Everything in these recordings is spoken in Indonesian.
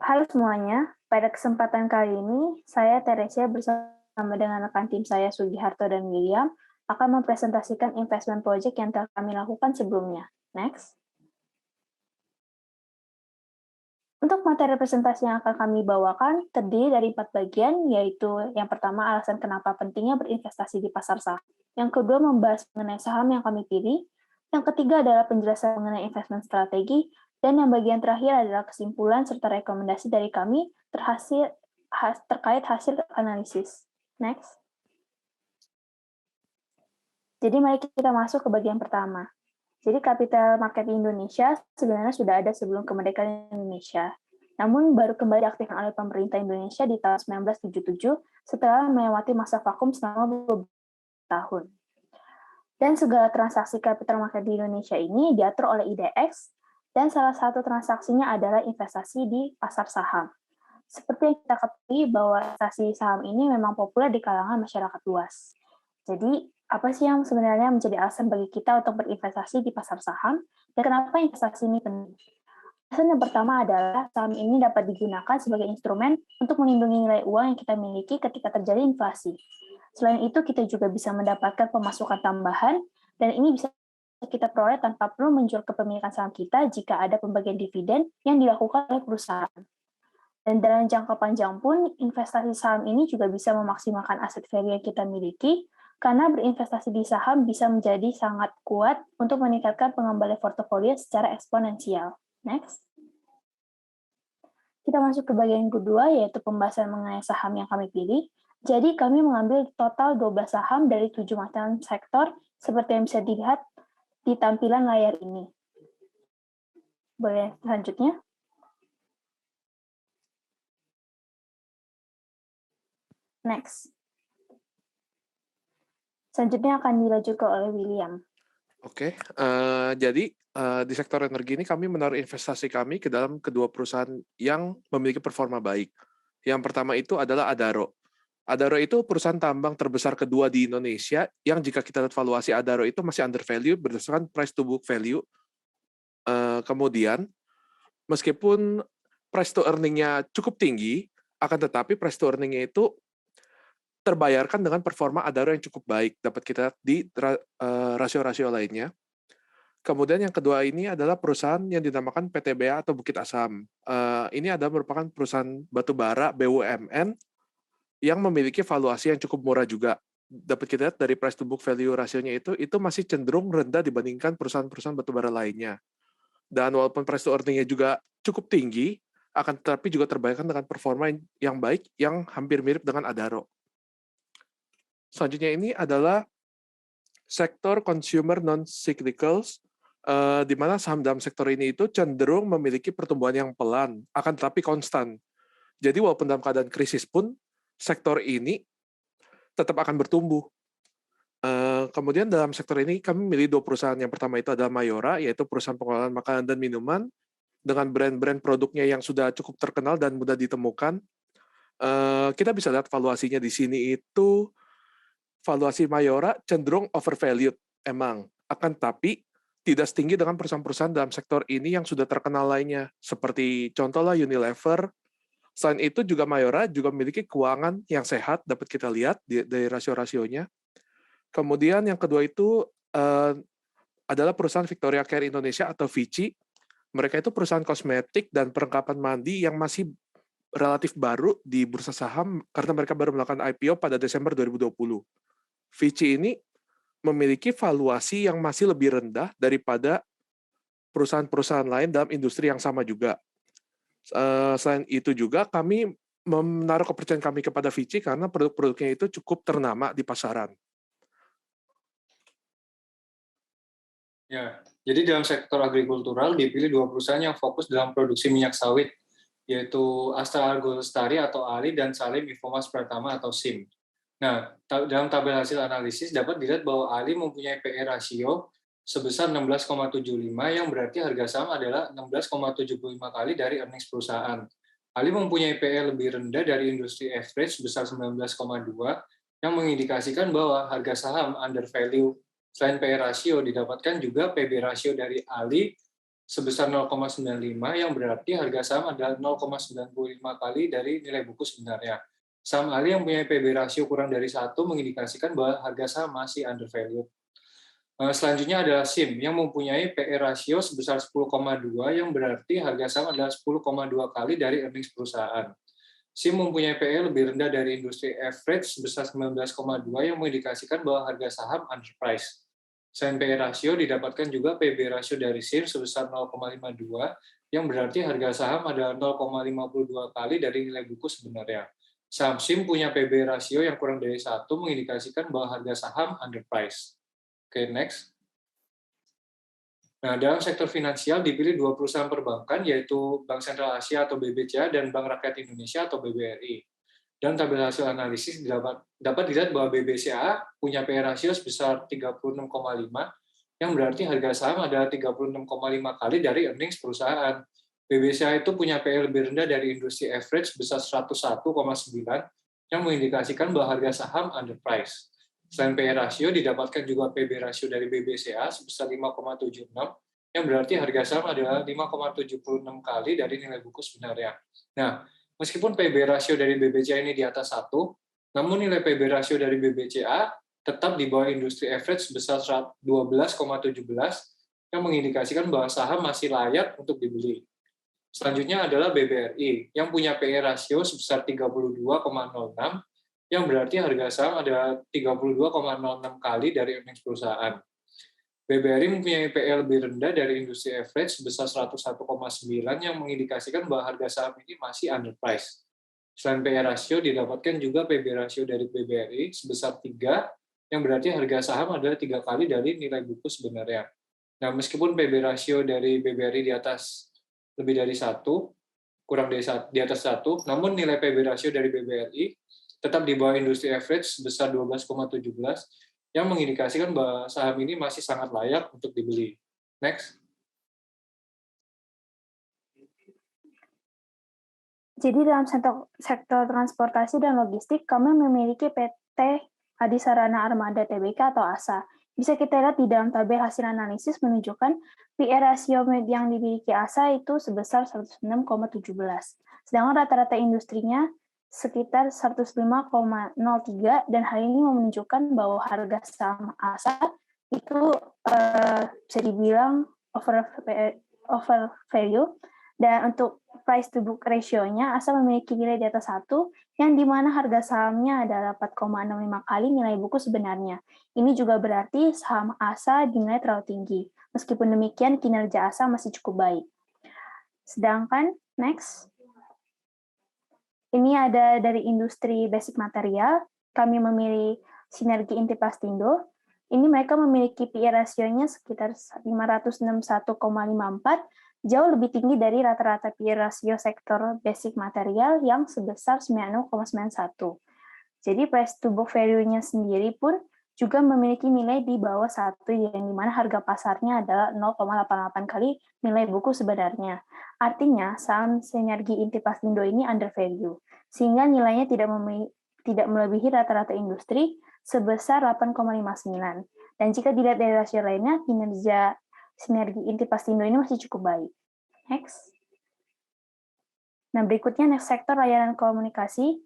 Halo semuanya, pada kesempatan kali ini, saya Teresia bersama dengan rekan tim saya Sugiharto dan William akan mempresentasikan investment project yang telah kami lakukan sebelumnya. Next. Untuk materi presentasi yang akan kami bawakan terdiri dari 4 bagian, yaitu yang pertama alasan kenapa pentingnya berinvestasi di pasar saham, yang kedua membahas mengenai saham yang kami pilih, yang ketiga adalah penjelasan mengenai investment strategi, dan yang bagian terakhir adalah kesimpulan serta rekomendasi dari kami terkait hasil analisis. Next. Jadi mari kita masuk ke bagian pertama. Jadi capital market di Indonesia sebenarnya sudah ada sebelum kemerdekaan Indonesia. Namun baru kembali diaktifkan oleh pemerintah Indonesia di tahun 1977 setelah melewati masa vakum selama beberapa tahun. Dan segala transaksi capital market di Indonesia ini diatur oleh IDX, dan salah satu transaksinya adalah investasi di pasar saham. Seperti yang kita ketahui bahwa investasi saham ini memang populer di kalangan masyarakat luas. Jadi, apa sih yang sebenarnya menjadi alasan bagi kita untuk berinvestasi di pasar saham, dan kenapa investasi ini penting? Alasan yang pertama adalah saham ini dapat digunakan sebagai instrumen untuk melindungi nilai uang yang kita miliki ketika terjadi inflasi. Selain itu, kita juga bisa mendapatkan pemasukan tambahan, dan ini bisa kita peroleh tanpa perlu menjual kepemilikan saham kita jika ada pembagian dividen yang dilakukan oleh perusahaan. Dan dalam jangka panjang pun, investasi saham ini juga bisa memaksimalkan aset value yang kita miliki, karena berinvestasi di saham bisa menjadi sangat kuat untuk meningkatkan pengembalian portofolio secara eksponensial. Next. Kita masuk ke bagian kedua, yaitu pembahasan mengenai saham yang kami pilih. Jadi, kami mengambil total 12 saham dari 7 macam sektor, seperti yang bisa dilihat di tampilan layar ini. Boleh selanjutnya? Next. Selanjutnya akan dilanjutkan oleh William. Oke, jadi di sektor energi ini kami menaruh investasi kami ke dalam kedua perusahaan yang memiliki performa baik. Yang pertama itu adalah Adaro. Adaro itu perusahaan tambang terbesar kedua di Indonesia yang jika kita lihat valuasi Adaro itu masih undervalue berdasarkan price to book value. Kemudian, meskipun price to earning-nya cukup tinggi, akan tetapi price to earning-nya itu terbayarkan dengan performa Adaro yang cukup baik, dapat kita lihat di rasio-rasio lainnya. Kemudian yang kedua ini adalah perusahaan yang dinamakan PTBA atau Bukit Asam. Ini adalah merupakan perusahaan batubara BUMN yang memiliki valuasi yang cukup murah juga. Dapat kita lihat dari price to book value rasionya itu masih cenderung rendah dibandingkan perusahaan-perusahaan batubara lainnya. Dan walaupun price to earning-nya juga cukup tinggi, akan tetapi juga terbayarkan dengan performa yang baik yang hampir mirip dengan Adaro. Selanjutnya ini adalah sektor consumer non-cyclicals, di mana saham dalam sektor ini itu cenderung memiliki pertumbuhan yang pelan, akan tetapi konstan. Jadi walaupun dalam keadaan krisis pun, sektor ini tetap akan bertumbuh. Kemudian dalam sektor ini kami memilih dua perusahaan. Yang pertama itu adalah Mayora, yaitu perusahaan pengolahan makanan dan minuman, dengan brand-brand produknya yang sudah cukup terkenal dan mudah ditemukan. Kita bisa lihat valuasinya di sini itu, valuasi Mayora cenderung overvalued, emang. Akan tapi tidak setinggi dengan perusahaan-perusahaan dalam sektor ini yang sudah terkenal lainnya, seperti contohnya Unilever. Selain itu juga Mayora juga memiliki keuangan yang sehat, dapat kita lihat dari rasio-rasionya. Kemudian yang kedua itu adalah perusahaan Victoria Care Indonesia atau Vici. Mereka itu perusahaan kosmetik dan perlengkapan mandi yang masih relatif baru di bursa saham karena mereka baru melakukan IPO pada Desember 2020. Vici ini memiliki valuasi yang masih lebih rendah daripada perusahaan-perusahaan lain dalam industri yang sama juga. Selain itu juga kami menaruh kepercayaan kami kepada Vici karena produk-produknya itu cukup ternama di pasaran. Ya, jadi dalam sektor agrikultural dipilih dua perusahaan yang fokus dalam produksi minyak sawit, yaitu Astra Argo Lestari atau ALI dan Salim Infomas Pratama atau SIM. Nah, dalam tabel hasil analisis dapat dilihat bahwa ALI mempunyai PE rasio sebesar 16,75 yang berarti harga saham adalah 16,75 kali dari earnings perusahaan. ALI mempunyai PE lebih rendah dari industri average sebesar 19,2 yang mengindikasikan bahwa harga saham undervalue. Selain PE rasio, didapatkan juga PB rasio dari ALI sebesar 0,95 yang berarti harga saham adalah 0,95 kali dari nilai buku sebenarnya. Saham ALI yang punya PB rasio kurang dari 1 mengindikasikan bahwa harga saham masih undervalued. Selanjutnya adalah SIM yang mempunyai PE rasio sebesar 10,2 yang berarti harga saham adalah 10,2 kali dari earnings perusahaan. SIM mempunyai PE lebih rendah dari industri average sebesar 19,2 yang mengindikasikan bahwa harga saham underpriced. Selain PE rasio didapatkan juga PB rasio dari SIM sebesar 0,52 yang berarti harga saham adalah 0,52 kali dari nilai buku sebenarnya. Saham SIM punya PB rasio yang kurang dari 1 mengindikasikan bahwa harga saham underpriced. Oke, next. Nah, dalam sektor finansial dipilih 2 perusahaan perbankan, yaitu Bank Sentral Asia atau BBCA dan Bank Rakyat Indonesia atau BBRI. Dalam tabel hasil analisis dapat dilihat bahwa BBCA punya PE rasio sebesar 36,5, yang berarti harga saham adalah 36,5 kali dari earnings perusahaan. BBCA itu punya PE lebih rendah dari industri average sebesar 101,9, yang mengindikasikan bahwa harga saham underpriced. Selain PE rasio, didapatkan juga PB rasio dari BBCA sebesar 5,76, yang berarti harga saham adalah 5,76 kali dari nilai buku sebenarnya. Nah, meskipun PB rasio dari BBCA ini di atas 1, namun nilai PB rasio dari BBCA tetap di bawah industri average sebesar 12,17, yang mengindikasikan bahwa saham masih layak untuk dibeli. Selanjutnya adalah BBRI, yang punya PE rasio sebesar 32,06, yang berarti harga saham adalah 32,06 kali dari earnings perusahaan. BBRI mempunyai PE lebih rendah dari industri average sebesar 101,9 yang mengindikasikan bahwa harga saham ini masih underpriced. Selain PE rasio, didapatkan juga PB rasio dari BBRI sebesar 3, yang berarti harga saham adalah 3 kali dari nilai buku sebenarnya. Nah, meskipun PB rasio dari BBRI di atas lebih dari 1, kurang dari di atas 1, namun nilai PB rasio dari BBRI tetap di bawah industri average sebesar 12,17, yang mengindikasikan bahwa saham ini masih sangat layak untuk dibeli. Next. Jadi dalam sektor transportasi dan logistik, kami memiliki PT Adisarana Armada Tbk atau ASA. Bisa kita lihat di dalam tabel hasil analisis menunjukkan PE rasio yang dimiliki ASA itu sebesar 106,17. Sedangkan rata-rata industrinya sekitar 105,03 dan hal ini menunjukkan bahwa harga saham ASA itu bisa dibilang over value, dan untuk price to book ratio-nya ASA memiliki nilai di atas 1 yang di mana harga sahamnya adalah 4,65 kali nilai buku sebenarnya. Ini juga berarti saham ASA dinilai terlalu tinggi. Meskipun demikian kinerja ASA masih cukup baik. Sedangkan next, ini ada dari industri basic material, kami memilih Sinergi Intipastindo. Ini mereka memiliki PE rasionya sekitar 561,54, jauh lebih tinggi dari rata-rata PE rasio sektor basic material yang sebesar 90,91. Jadi price to book value-nya sendiri pun juga memiliki nilai di bawah 1, yang dimana harga pasarnya adalah 0,88 kali nilai buku sebenarnya. Artinya, saham Sinergi Intipastindo ini undervalue, sehingga nilainya tidak melebihi rata-rata industri sebesar 8,59. Dan jika dilihat dari rasio lainnya, kinerja Sinergi Intipastindo ini masih cukup baik. Next. Nah, berikutnya next sektor layanan komunikasi.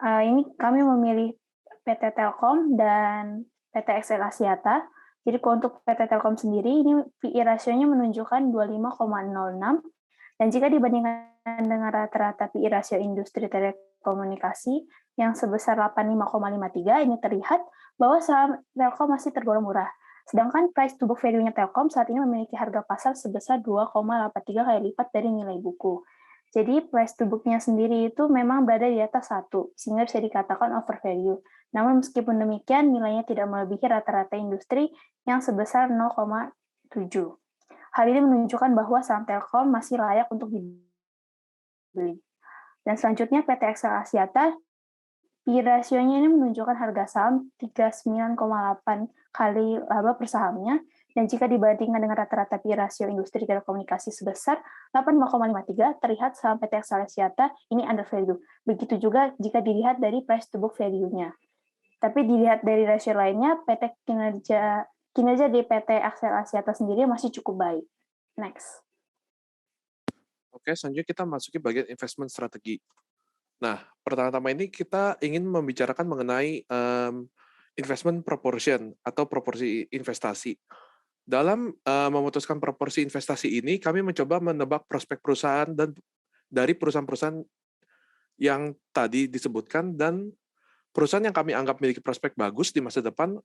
Ini kami memilih PT Telkom dan PT XL Axiata. Jadi untuk PT Telkom sendiri, ini PE rasionya menunjukkan 25,06, dan jika dibandingkan dengan rata-rata PE rasio industri telekomunikasi yang sebesar 85,53, ini terlihat bahwa saham Telkom masih tergolong murah. Sedangkan price to book value-nya Telkom saat ini memiliki harga pasar sebesar 2,83 kali lipat dari nilai buku. Jadi price to book-nya sendiri itu memang berada di atas 1, sehingga bisa dikatakan overvalue. Namun meskipun demikian, nilainya tidak melebihi rata-rata industri yang sebesar 0,7. Hal ini menunjukkan bahwa saham Telkom masih layak untuk dibeli. Dan selanjutnya PT XL Axiata, PE rasionya ini menunjukkan harga saham 39,8 kali laba per sahamnya, dan jika dibandingkan dengan rata-rata PE rasio industri telekomunikasi sebesar 85,53, terlihat saham PT XL Axiata ini undervalue. Begitu juga jika dilihat dari price to book value-nya. Tapi dilihat dari rasio lainnya, kinerja di PT XL Axiata sendiri masih cukup baik. Next. Oke, selanjutnya kita masuki bagian investment strategi. Nah, pertama-tama ini kita ingin membicarakan mengenai investment proportion atau proporsi investasi. Dalam memutuskan proporsi investasi ini, kami mencoba menebak prospek perusahaan dan dari perusahaan-perusahaan yang tadi disebutkan dan perusahaan yang kami anggap memiliki prospek bagus di masa depan,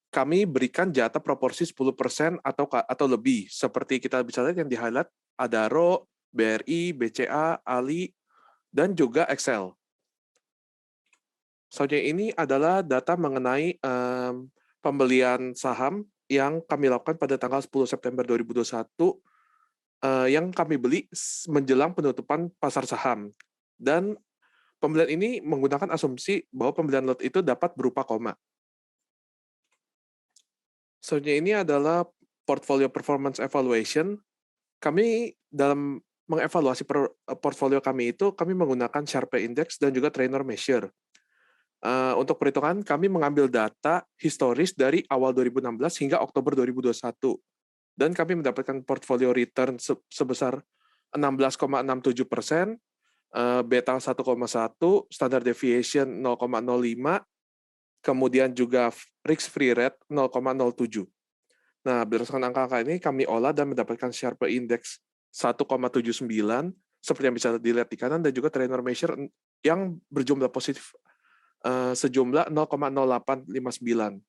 kami berikan jatah proporsi 10% atau lebih. Seperti kita bisa lihat yang di-highlight, Adaro, BRI, BCA, Ali, dan juga Excel. Selanjutnya ini adalah data mengenai pembelian saham yang kami lakukan pada tanggal 10 September 2021, yang kami beli menjelang penutupan pasar saham. Dan pembelian ini menggunakan asumsi bahwa pembelian lot itu dapat berupa koma. Selanjutnya ini adalah portfolio performance evaluation. Kami dalam mengevaluasi portfolio kami itu, kami menggunakan Sharpe Index dan juga Trainer Measure. Untuk perhitungan, kami mengambil data historis dari awal 2016 hingga Oktober 2021. Dan kami mendapatkan portfolio return sebesar 16,67%, beta 1,1, standard deviation 0,05, kemudian juga risk-free rate 0,07. Nah, berdasarkan angka-angka ini, kami olah dan mendapatkan Sharpe Index 1,79, seperti yang bisa dilihat di kanan, dan juga Trainer Measure yang berjumlah positif sejumlah 0,0859.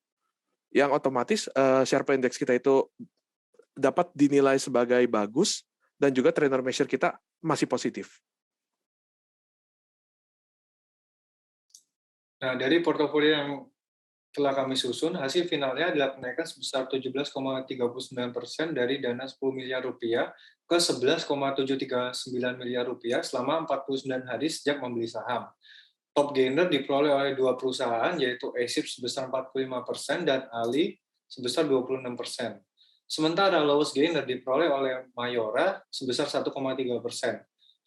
Yang otomatis Sharpe Index kita itu dapat dinilai sebagai bagus, dan juga Trainer Measure kita masih positif. Nah, dari portofolio yang telah kami susun, hasil finalnya adalah kenaikan sebesar 17,39% dari dana 10 miliar rupiah ke 11,739 miliar rupiah selama 49 hari sejak membeli saham. Top gainer diperoleh oleh dua perusahaan, yaitu ASIP sebesar 45% dan Ali sebesar 26%. Sementara lowest gainer diperoleh oleh Mayora sebesar 1,3%.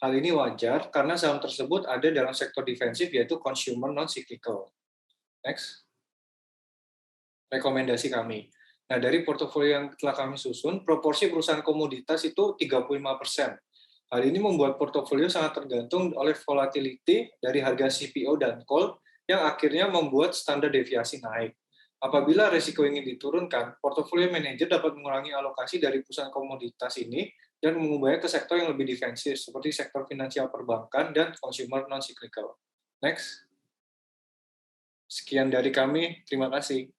Hal ini wajar karena saham tersebut ada dalam sektor defensif, yaitu consumer non-cyclical. Next. Rekomendasi kami. Nah, dari portofolio yang telah kami susun, proporsi perusahaan komoditas itu 35%. Hal ini membuat portofolio sangat tergantung oleh volatility dari harga CPO dan coal yang akhirnya membuat standar deviasi naik. Apabila risiko ingin diturunkan, portofolio manajer dapat mengurangi alokasi dari perusahaan komoditas ini dan mengubahnya ke sektor yang lebih defensif, seperti sektor finansial perbankan dan consumer non-cyclical. Next. Sekian dari kami, terima kasih.